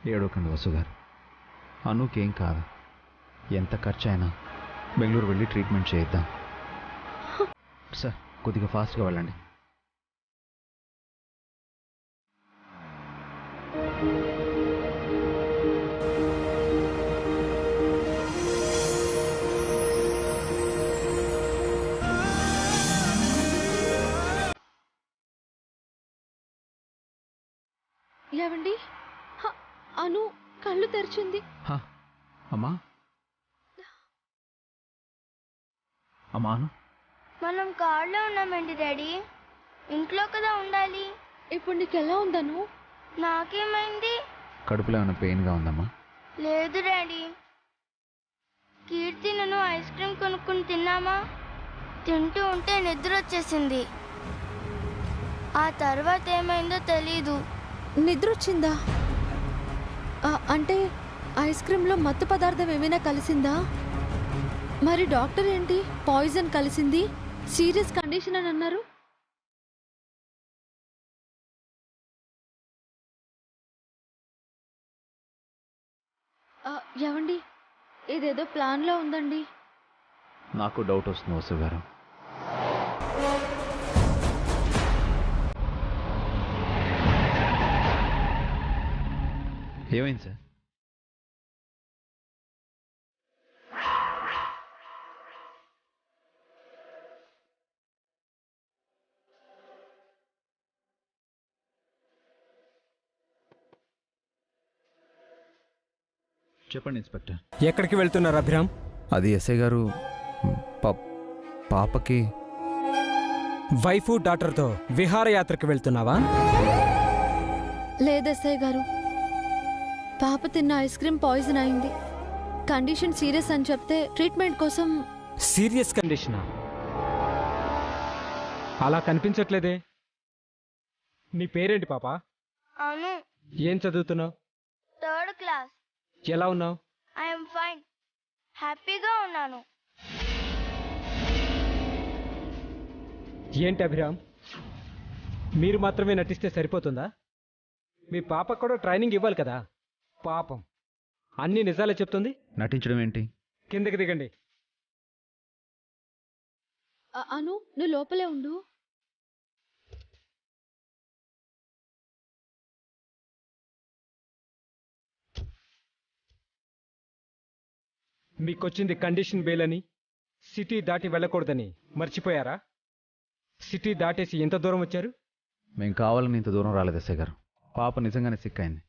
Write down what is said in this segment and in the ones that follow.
ఏడవకండి వసు గారు, అనుకేం కాదు. ఎంత ఖర్చు అయినా బెంగళూరు వెళ్ళి ట్రీట్మెంట్ చేయిద్దాం. సార్ కొద్దిగా ఫాస్ట్గా వెళ్ళండి. ఏవండి, అను కళ్ళు తెరిచింది. అమ్మా అమ్మా అను, మనం కార్లో ఉన్నామండి డాడీ. ఇంట్లో కదా ఉండాలి. ఇప్పుడు నీకు ఎలా ఉందను? నాకేమైంది? కడుపులో ఏమైనా పెయిన్గా ఉందమ్మా? లేదు డాడీ. కీర్తి నన్ను ఐస్ క్రీమ్ కొనుక్కుని తిన్నామా, తింటూ ఉంటే నిద్ర వచ్చేసింది. ఆ తర్వాత ఏమైందో తెలీదు. నిద్ర వచ్చిందా? అంటే ఐస్ క్రీమ్లో మత్తు పదార్థం ఏమైనా కలిసిందా? మరి డాక్టర్ ఏంటి పాయిజన్ కలిసింది, సీరియస్ కండిషన్ అని అన్నారు? ఏవండి, ఇదేదో ప్లాన్లో ఉందండి. నాకు డౌట్ వస్తుంది వసు గారు. ఏమైంది సార్? చెప్పండి ఇన్స్పెక్టర్. ఎక్కడికి వెళ్తున్నారు అభిరామ్? అది ఎస్ఐ గారు, పాపకి వైఫ్ డాక్టర్తో విహారయాత్రకు వెళ్తున్నావా? లేదెస్ఐ గారు, పాప తిన్న ఐస్ క్రీమ్ పాయిజన్ అయింది. కండిషన్ సీరియస్ అని చెప్తే ట్రీట్మెంట్ కోసం. సీరియస్ కండిషనా? అలా కనిపించట్లేదే. నీ పేరేంటి పాప? అవును, ఏం చదువుతున్నావు? 3rd class. ఎలా ఉన్నావు? ఐఎమ్ ఫైన్, హ్యాపీగా ఉన్నాను. ఏంటి అభిరామ్, మీరు మాత్రమే నటిస్తే సరిపోతుందా? మీ పాపకు కూడా ట్రైనింగ్ ఇవ్వాలి కదా. పాపం అన్ని నిజాలే చెప్తుంది. నటించడం ఏంటి? కిందకి దిగండి. అను, నువ్వు లోపలే ఉండు. మీకొచ్చింది కండిషన్ బెయిల్ అని, సిటీ దాటి వెళ్ళకూడదని మర్చిపోయారా? సిటీ దాటేసి ఎంత దూరం వచ్చారు? మేము కావాలని ఇంత దూరం రాలేదు ఎస్ఐ గారు. పాప నిజంగానే సిక్ అయింది.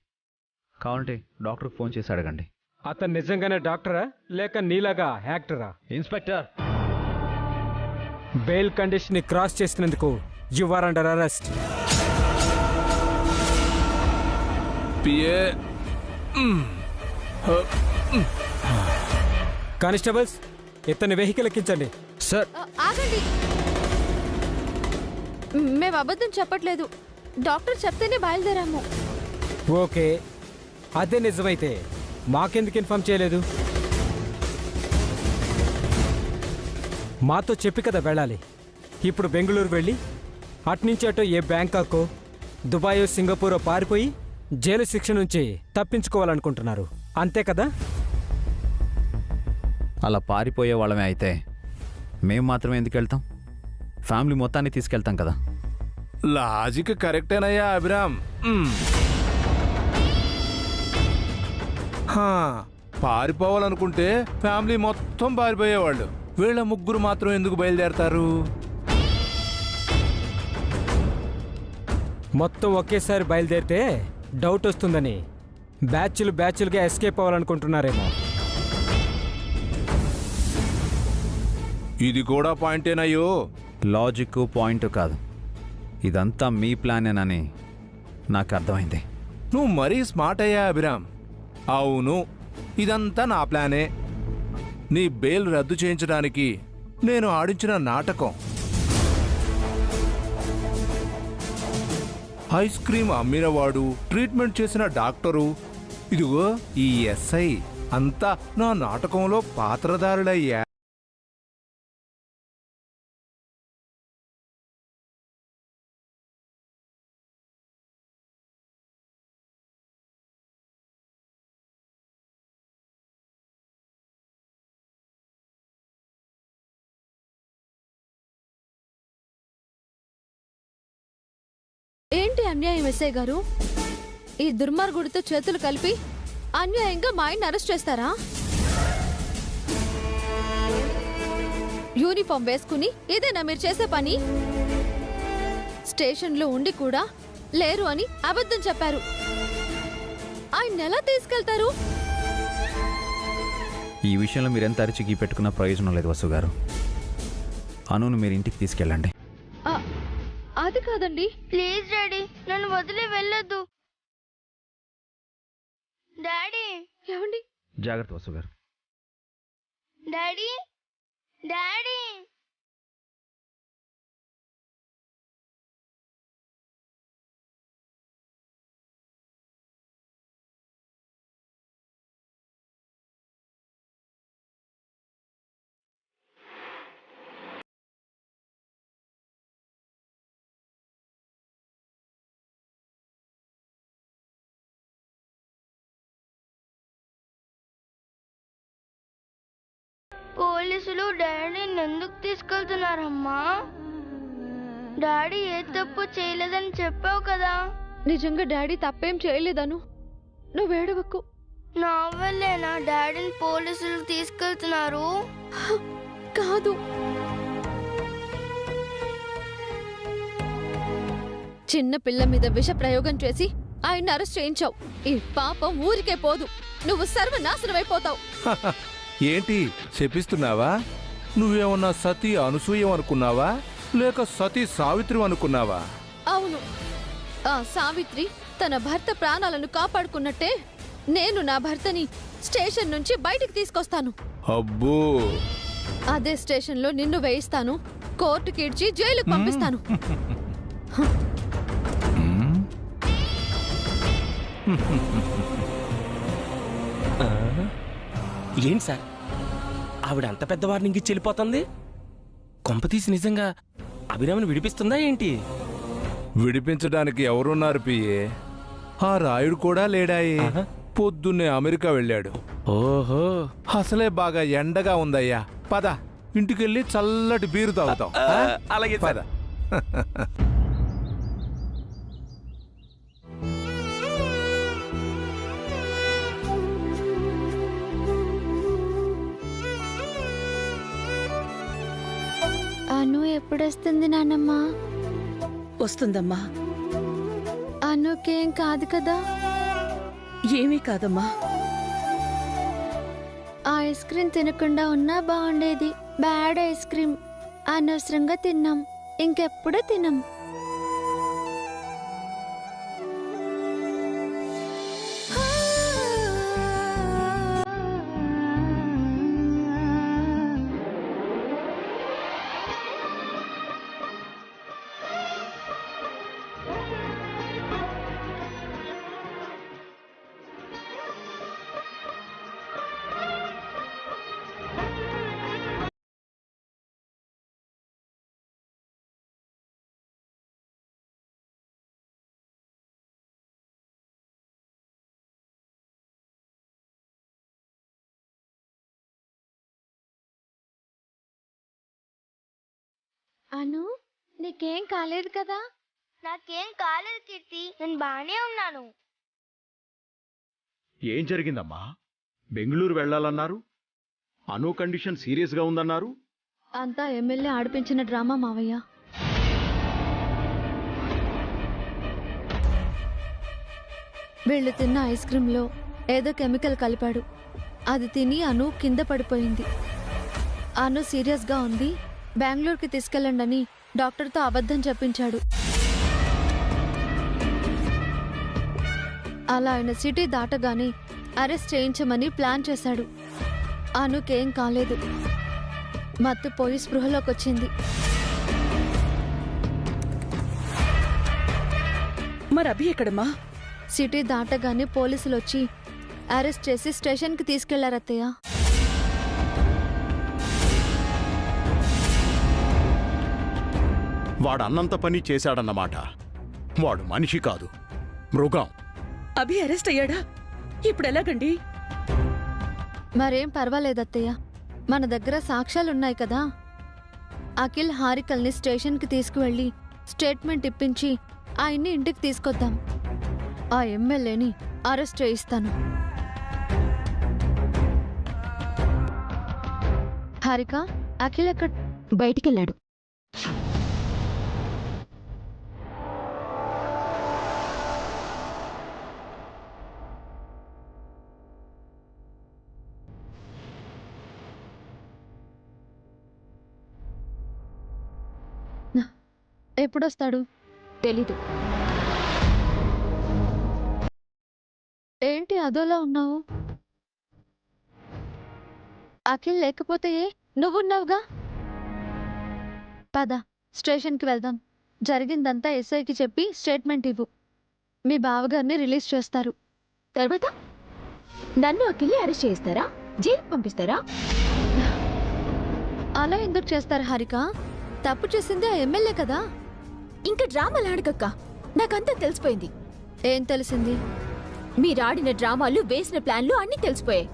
కావాలంటే డాక్టర్కి ఫోన్ చేసి అడగండి. అతను నిజంగానే డాక్టరా లేక నీలాగా యాక్టరా? ఇన్స్పెక్టర్, బెయిల్ కండిషన్ ని క్రాస్ చేసినందుకు you are under arrest. Constables, ఇతని వెహికల్ ఎక్కించండి. సార్. ఆగండి, మేము అబద్ధం చెప్పట్లేదు. డాక్టర్ చెప్తేనే బయలుదేరాము. ఓకే, అదే నిజమైతే మాకెందుకు ఇన్ఫార్మ్ చేయలేదు? మాతో చెప్పి కదా వెళ్ళాలి. ఇప్పుడు బెంగళూరు వెళ్ళి అట్నుంచి అటో ఏ బ్యాంకాకో దుబాయో సింగపూరో పారిపోయి జైలు శిక్ష నుంచి తప్పించుకోవాలనుకుంటున్నారు, అంతే కదా? అలా పారిపోయే వాళ్ళమే అయితే మేము మాత్రమే ఎందుకు వెళ్తాం? ఫ్యామిలీ మొత్తాన్ని తీసుకెళ్తాం కదా. లాజిక్ కరెక్టేనయ్యా అభిరామ్. పారిపోవాలనుకుంటే ఫ్యామిలీ మొత్తం పారిపోయేవాళ్ళు. వీళ్ళ ముగ్గురు మాత్రం ఎందుకు బయలుదేరతారు? మొత్తం ఒకేసారి బయలుదేరితే డౌట్ వస్తుందని బ్యాచ్లుగా ఎస్కేప్ అవ్వాలనుకుంటున్నారేమో. ఇది కూడా పాయింటేనయ్యో. లాజిక్ పాయింట్ కాదు, ఇదంతా మీ ప్లానేనని నాకు అర్థమైంది. నువ్వు మరీ స్మార్ట్ అయ్యా అభిరామ్. అవును, ఇదంతా నా ప్లానే. నీ బెయిల్ రద్దు చేయించడానికి నేను ఆడించిన నాటకం. ఐస్ క్రీమ్ అమ్మినవాడు, ట్రీట్మెంట్ చేసిన డాక్టరు, ఇదిగో ఈ ఎస్ఐ అంతా నా నాటకంలో పాత్రధారులయ్యా. ఏంటి అన్యాయం ఎస్ఐ గారు? ఈ దుర్మార్గుడితో చేతులు కలిపి అన్యాయంగా మా ఆయన్ని అరెస్ట్ చేస్తారా? యూనిఫామ్ వేసుకుని ఇదేనా మీరు చేసే పని? స్టేషన్లో ఉండి కూడా లేరు అని అబద్ధం చెప్పారు. ఆయన ఎలా తీసుకెళ్తారు? ఈ విషయంలో మీరు ఎంత అరిచికి పెట్టుకున్న ప్రయోజనం లేదు వసు గారు. అనును మీరు ఇంటికి తీసుకెళ్ళండి. అది కాదండి. ప్లీజ్ డాడీ, నన్ను వదిలి వెళ్ళొద్దు. డాడీ, ఏమండి? జాగ్రత్త వసు గారు. Daddy, daddy. పోలీసులు డాడీని ఎందుకు తీసుకెళ్తున్నారమ్మా? డాడీ ఏ తప్పు చేయలేదని చెప్పావు కదా. నిజంగా డాడీ తప్పేం చేయలేదను. నువ్వేడవకు. నా వల్లేనా డాడీని పోలీసులు తీసుకెళ్తున్నారు? కాదు, చిన్న పిల్ల మీద విష ప్రయోగం చేసి ఆయన అరెస్ట్ చేయించావు. ఈ పాపం ఊరికే పోదు. నువ్వు సర్వనాశనమైపోతావు. ఏంటి శపిస్తున్నావా? నువ్వేమన్నా సతీ అనసూయం అనుకున్నావా, లేక సతీ సావిత్రి అనుకున్నావా? అవును, ఆ సావిత్రి తన భర్త ప్రాణాలను కాపాడుకున్నట్టే నేను నా భర్తని స్టేషన్ నుంచి బయటికి తీసుకొస్తాను. అబ్బో, అదే స్టేషన్లో నిన్ను వేయిస్తాను. కోర్టుకి ఇడ్చి జైలుకు పంపిస్తాను. ఏంటి సార్, ఆవిడ అంత పెద్దవారిని ఇంక చెల్లిపోతుంది? కొంపతీసి నిజంగా అభిరామిని విడిపిస్తుందా ఏంటి? విడిపించడానికి ఎవరున్నారు పియే? ఆ రాయుడు కూడా లేడాయి. పొద్దున్నే అమెరికా వెళ్ళాడు. ఓహో, అసలే బాగా ఎండగా ఉందయ్యా. పద, ఇంటికెళ్ళి చల్లటి బీరు తాగుతాం. అలాగే పద. అను ఎప్పుడొస్తుంది నాన్నమ్మ? వస్తుందమ్మా. అనుకేం కాదు కదా? ఏమీ కాదమ్మా. ఆ ఐస్ క్రీమ్ తినకుండా ఉన్నా బాగుండేది. బ్యాడ్ ఐస్ క్రీమ్ అనవసరంగా తిన్నాం. ఇంకెప్పుడు తినం. అను, నీకేం కాలేదు కదా? నాకేం కాలేదు కీర్తి, నేను బానే ఉన్నాను. ఏం జరిగిందమ్మా? బెంగళూరు వెళ్ళాలన్నారు, అను కండిషన్ సీరియస్గా ఉందన్నారు. అంతా ఎమ్మెల్యే ఆడిపించిన డ్రామా మావయ్య. వీళ్ళు తిన్న ఐస్ క్రీంలో ఏదో కెమికల్ కలిపాడు. అది తిని అను కింద పడిపోయింది. అను సీరియస్గా ఉంది, బెంగళూరుకి తీసుకెళ్ళండి డాక్టర్తో అబద్ధం చెప్పించాడు. అలా ఆయన సిటీ దాటగానే అరెస్ట్ చేయించమని ప్లాన్ చేశాడు. అనుకేం కాలేదు. మత్తుపోయి స్పృహలోకి వచ్చింది. మరి అభి ఎక్కడమ్మా? సిటీ దాటగానే పోలీసులు వచ్చి అరెస్ట్ చేసి స్టేషన్కి తీసుకెళ్లారత్తయ్య. వాడు అన్నంత పని చేశాడన్నమాట. వాడు మనిషి కాదు, మృగం. అభి అరెస్ట్ అయ్యాడా? ఇప్పుడు ఎలాగండి? మరేం పర్వాలేదత్తయ్య, మన దగ్గర సాక్ష్యాలున్నాయి కదా. అఖిల్ హారికల్ని స్టేషన్కి తీసుకువెళ్ళి స్టేట్మెంట్ ఇప్పించి ఆయన్ని ఇంటికి తీసుకొద్దాం. ఆ ఎమ్మెల్యేని అరెస్ట్ చేయిస్తాను. హారిక, అఖిల్ ఎక్కడ? బయటికెళ్ళాడు. ఎప్పుడొస్తాడు? తెలీదు. ఏంటి అదోలా ఉన్నావు? అఖిల్ లేకపోతే నువ్వున్నావుగా. పద, స్టేషన్కి వెళ్దాం. జరిగిందంతా ఎస్ఐకి చెప్పి స్టేట్మెంట్ ఇవ్వు. మీ బావగారిని రిలీజ్ చేస్తారు. తర్వాత నన్ను అఖిల్ని అరెస్ట్ చేస్తారా? జైలుకి పంపిస్తారా? అలా ఎందుకు చేస్తారు హారిక? తప్పు చేసింది ఆ ఎమ్మెల్యే కదా. ఇంకా డ్రామాలు ఆడకక్క. నాకంతా తెలిసిపోయింది. ఏం తెలిసింది? మీరాడిన డ్రామాలు, వేసిన ప్లాన్లు అన్నీ తెలిసిపోయాయి.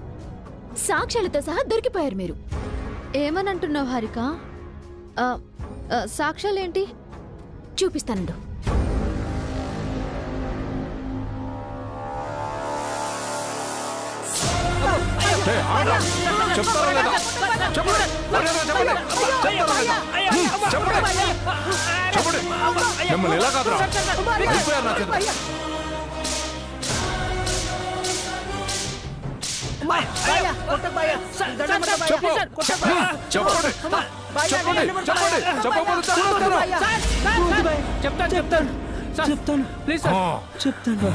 సాక్ష్యాలతో సహా దొరికిపోయారు మీరు. ఏమనంటున్నావు హారిక? సాక్ష్యాలేంటి? చూపిస్తానండు. చెప్తారా లేదా? చెప్పండి. చెప్పండి. మిమ్మల్ని ఎలా కాదురా? అయిపోయారు నా చేత. చెప్పు. చెప్పండి. చెప్పండి. చెప్పండి. చెప్పకపోతే చెప్తాను ప్లీజ్ చెప్తాను.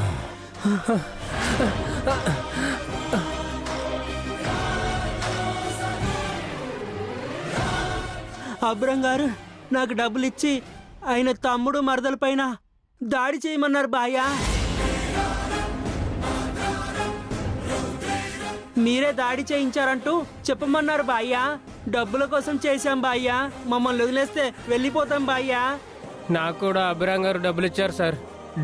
అబ్రం గారు నాకు డబ్బులు ఇచ్చి ఆయన తమ్ముడు మరదల పైన దాడి చేయమన్నారు బాయ్యా. మీరే దాడి చేయించారంటూ చెప్పమన్నారు బాయ్యా. డబ్బుల కోసం చేశాం బాయ్యా. మమ్మల్ని వదిలేస్తే వెళ్ళిపోతాం బాయ్యా. నాకు కూడా అభిరామ్ గారు డబ్బులు ఇచ్చారు సార్.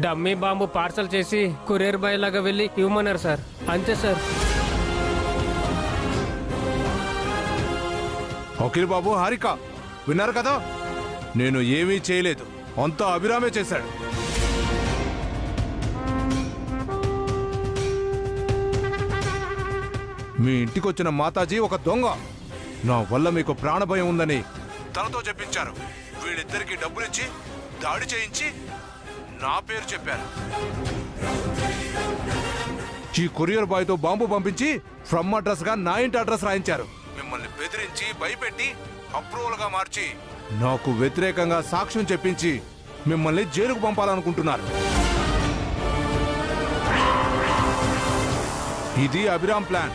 డమ్మీ బాంబు పార్సల్ చేసి కొరియర్ బాయ్ లాగా వెళ్ళి ఇవ్వమన్నారు సార్. అంతే సార్. అఖిల్ బాబు, హారిక విన్నారు కదా? నేను ఏమీ చేయలేదు, అంతా అభిరామే చేశాడు. మీ ఇంటికొచ్చిన మాతాజీ ఒక దొంగ. నా వల్ల మీకు ప్రాణభయం ఉందని తనతో చెప్పించారు. వీళ్ళిద్దరికి డబ్బులిచ్చి దాడి చేయించి నా పేరు చెప్పారు. ఈ కొరియర్ బాయ్తో బాంబు పంపించి ఫ్రమ్ అడ్రస్ గా నా ఇంటి అడ్రస్ రాయించారు. మిమ్మల్ని బెదిరించి భయపెట్టి అప్రూవల్ గా మార్చి నాకు వ్యతిరేకంగా సాక్ష్యం చెప్పించి మిమ్మల్ని జైలుకు పంపాలనుకుంటున్నారు. ఇది అభిరామ్ ప్లాన్.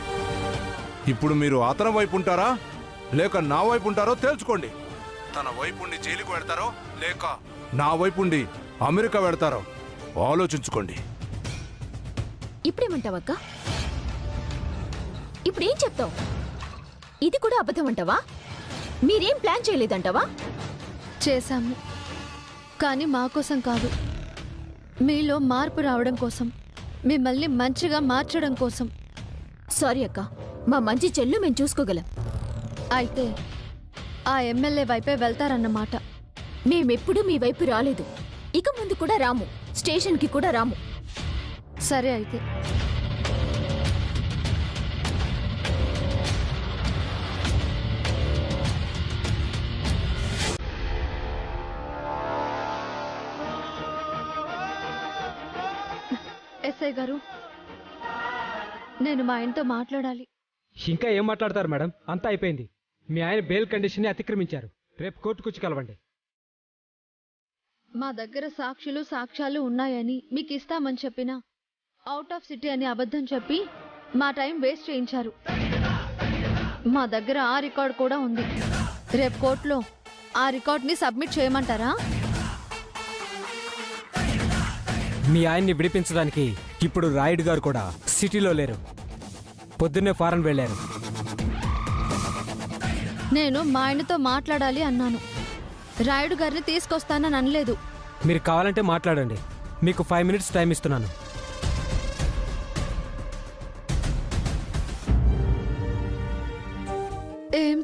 ఇప్పుడు మీరు అతని వైపు ఉంటారా లేక నా వైపు ఉంటారో తేల్చుకోండి. తన వైపుండి జైలుకు వెడతారో లేక నా వైపుండి అమెరికా వెడతారో ఆలోచించుకోండి. ఇప్పుడేమంటావక్క? ఇప్పుడేం చెప్తావు? ఇది కూడా అబద్ధం అంటావా? మీరేం ప్లాన్ చేయలేదంటావా? చేశాము, కానీ మా కోసం కాదు. మీలో మార్పు రావడం కోసం, మిమ్మల్ని మంచిగా మార్చడం కోసం. సారీ అక్క, మా మంచి చెల్లు మేము చూసుకోగలం. అయితే ఆ ఎమ్మెల్యే వైపే వెళ్తారన్నమాట. మేమెప్పుడు మీ వైపు రాలేదు, ఇక ముందు కూడా రాము, స్టేషన్కి కూడా రాము. సరే అయితే. ఎస్ఐ గారు, నేను మా ఆయనతో మాట్లాడాలి. ఇంకా ఏం మాట్లాడతారు మేడం? అంతా అయిపోయింది. మీ ఆయన బెయిల్ కండిషన్ ని అతిక్రమించారు. రేపు కోర్టుకొచ్చి కలవండి. మా దగ్గర సాక్ష్యాలు ఉన్నాయని మీకు ఇస్తామని చెప్పినా అవుట్ ఆఫ్ సిటీ అని అబద్ధం చెప్పి మా టైం వేస్ట్ చేయించారు. మా దగ్గర ఆ రికార్డ్ కూడా ఉంది. రేపు కోర్టులో ఆ రికార్డ్ని సబ్మిట్ చేయమంటారా? మీ ఆయన్ని విడిపించడానికి ఇప్పుడు రాయుడు గారు కూడా సిటీలో లేరు. పొద్దున్నే ఫారెన్ వెళ్ళారు. నేను మా ఆయనతో మాట్లాడాలి అన్నాను. రాయుడు గారిని తీసుకొస్తానని అనలేదు. మీరు కావాలంటే మాట్లాడండి. మీకు 5 minutes టైం ఇస్తున్నాను. ఏం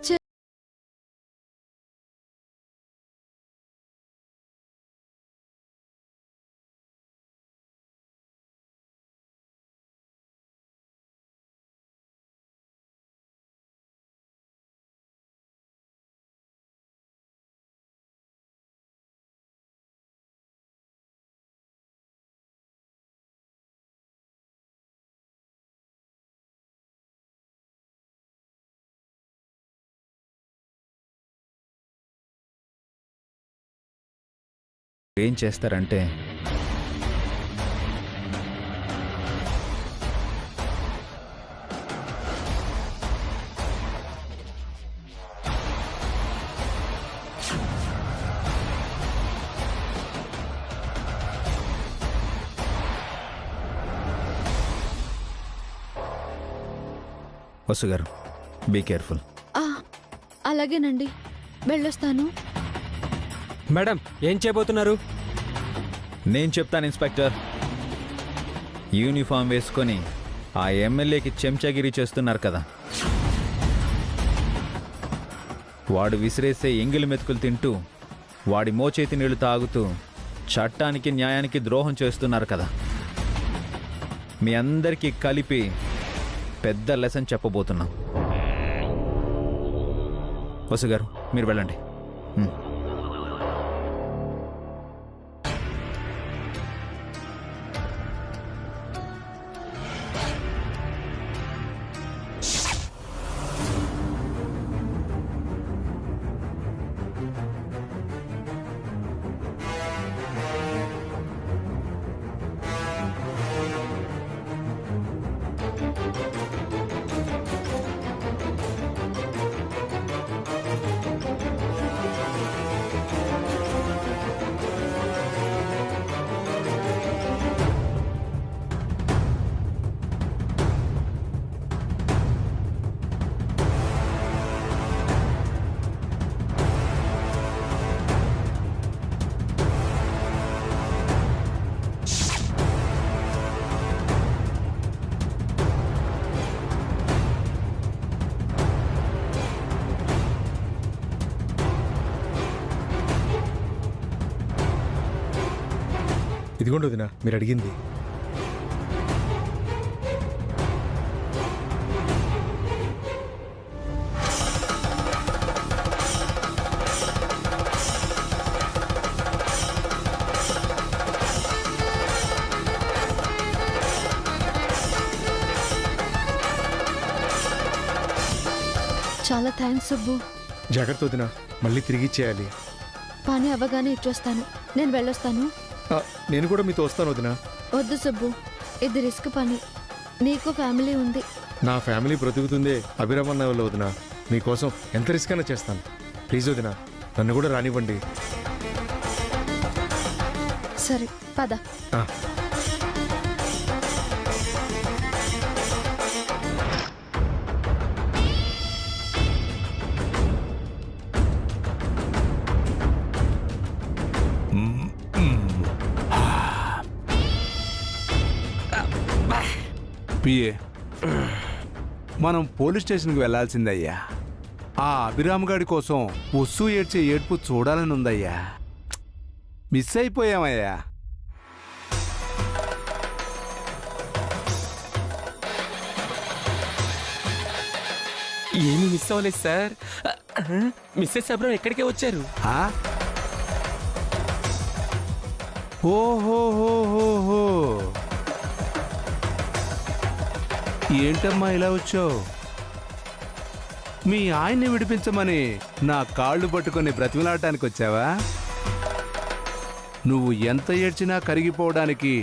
ఏం చేస్తారంటే వసు గారు బీ కేర్ఫుల్. అలాగేనండి, వెళ్ళొస్తాను. మేడం ఏం చేయబోతున్నారు? నేను చెప్తాను ఇన్స్పెక్టర్. యూనిఫామ్ వేసుకొని ఆ ఎమ్మెల్యేకి చెంచాగిరి చేస్తున్నారు కదా, వాడు విసిరేసే ఎంగిలి మెతుకులు తింటూ వాడి మోచేతి నీళ్లు తాగుతూ చట్టానికి న్యాయానికి ద్రోహం చేస్తున్నారు కదా, మీ అందరికీ కలిపి పెద్ద లెసన్ చెప్పబోతున్నాం. వసు గారు మీరు వెళ్ళండి. ఇదిగోండి వదినా మీరు అడిగింది. చాలా థ్యాంక్స్ సుబ్బు. జాగ్రత్త వదినా, మళ్ళీ తిరిగి ఇచ్చేయాలి. పని అవ్వగానే ఇచ్చొస్తాను. నేను వెళ్ళొస్తాను. నేను కూడా మీతో వస్తాను వదినా. వద్దు సుబ్బు, ఇది రిస్క్ పని. నీకు ఫ్యామిలీ ఉంది. నా ఫ్యామిలీ బ్రతుకుతుందే అభిరామన్న వల్ల వదినా. మీకోసం ఎంత రిస్క్ అయినా చేస్తాను. ప్లీజ్ వదినా, నన్ను కూడా రానివ్వండి. సరే పద. పిఏ, మనం పోలీస్ స్టేషన్కి వెళ్లాల్సిందయ్యా. ఆ అభిరామ్ గాడి కోసం వస్తూ ఏడ్చే ఏడ్పు చూడాలని ఉందయ్యా. మిస్ అయిపోయామయ్యా. ఏమి మిస్ అవ్వలేదు సార్. మిస్సెస్ అబ్రహం ఎక్కడికే వచ్చారు. ఓహోహోహోహో, ఏంటమ్మా ఇలా వచ్చావు? మీ ఆయన్ని విడిపించమని నా కాళ్ళు పట్టుకొని బ్రతిమలాడటానికి వచ్చావా? నువ్వు ఎంత ఏడ్చినా కరిగిపోవడానికి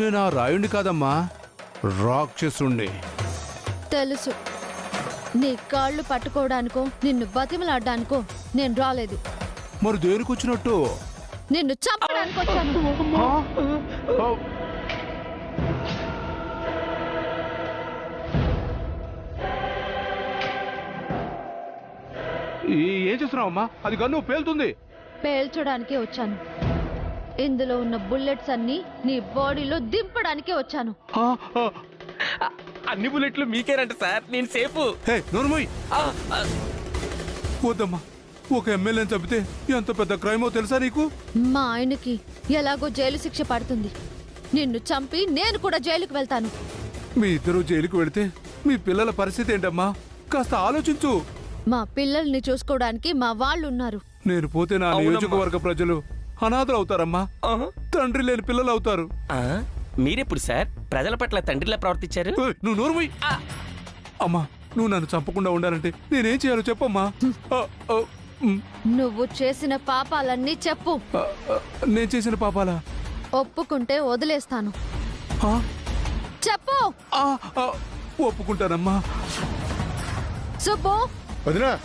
నేను ఆ రాయుణ్ణి కాదమ్మా, రాక్షసుణ్ణి. తెలుసు, నీ కాళ్ళు పట్టుకోవడానికో నిన్ను బతిమలాడడానికో నేను రాలేదు. మరి దేనికి వచ్చినట్టు? నిన్ను చంపడానికి వచ్చాను. ఏం చేస్తున్నావమ్మా? అది గన్ను పేలుతుంది. పేల్చడానికే వచ్చాను. ఇందులో ఉన్న బుల్లెట్స్ అన్ని నీ బాడీలో దింపడానికే వచ్చాను. అన్ని బుల్లెట్లు మీకేనంట సార్, నేను సేఫ్. వద్దమ్మా, ఒక ఎమ్మెల్యేని చంపితే ఎంత పెద్ద క్రైమో తెలుసా నీకు? మా ఆయనకి ఎలాగో జైలు శిక్ష పడుతుంది. నిన్ను చంపి నేను కూడా జైలుకు వెళ్తాను. మీ ఇద్దరు జైలుకు వెళితే మీ పిల్లల పరిస్థితి ఏంటమ్మా? కాస్త ఆలోచించు. మా పిల్లల్ని చూసుకోవడానికి మా వాళ్ళు ఉన్నారు. నేను పోతే నా నియోజకవర్గ ప్రజలు అనాథలు అవుతారమ్మా. తండ్రి లేని పిల్లలు అవుతారు. మీరెప్పుడు సార్ ప్రజల పట్ల తండ్రిలా ప్రవర్తించారు? నువ్వు నోరుమోయ్. అమ్మా, నువ్వు నన్ను చంపకుండా ఉండాలంటే నేనేం చేయాలో చెప్పమ్మా. నువ్వు చేసిన పాపాలన్నీ చెప్పు. నేను చేసిన పాపాలా? ఒప్పుకుంటే వదిలేస్తాను. ఆ? చెప్పు. ఒప్పుకుంటానమ్మా. సుబ్బు, వదినా